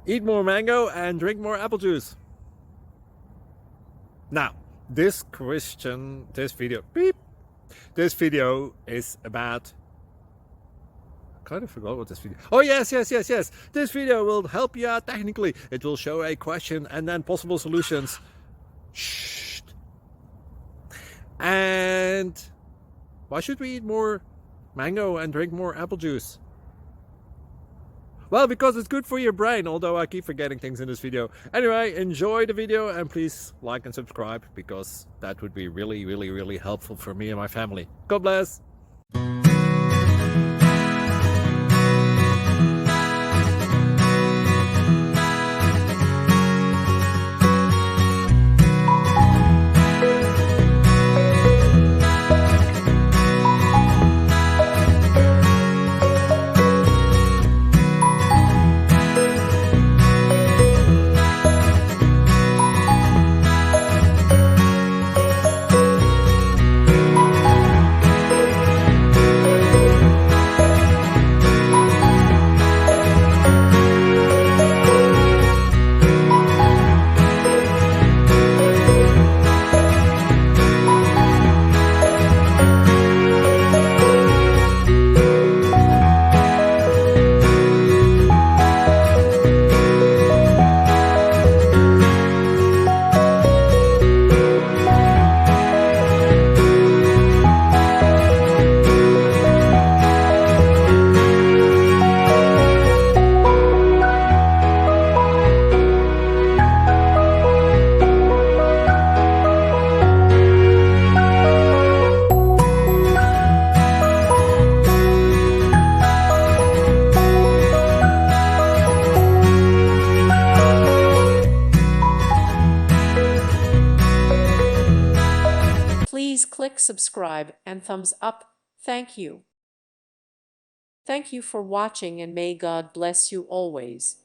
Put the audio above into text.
Eat more mango and drink more apple juice. Now, this video is about, I kind of forgot what this video. Oh, yes. This video will help you out technically. It will show a question and then possible solutions. Shh. And why should we eat more mango and drink more apple juice? Well, because it's good for your brain, although I keep forgetting things in this video. Anyway, enjoy the video and please like and subscribe, because that would be really helpful for me and my family. God bless! Please click subscribe and thumbs up. Thank you. Thank you for watching, and may God bless you always.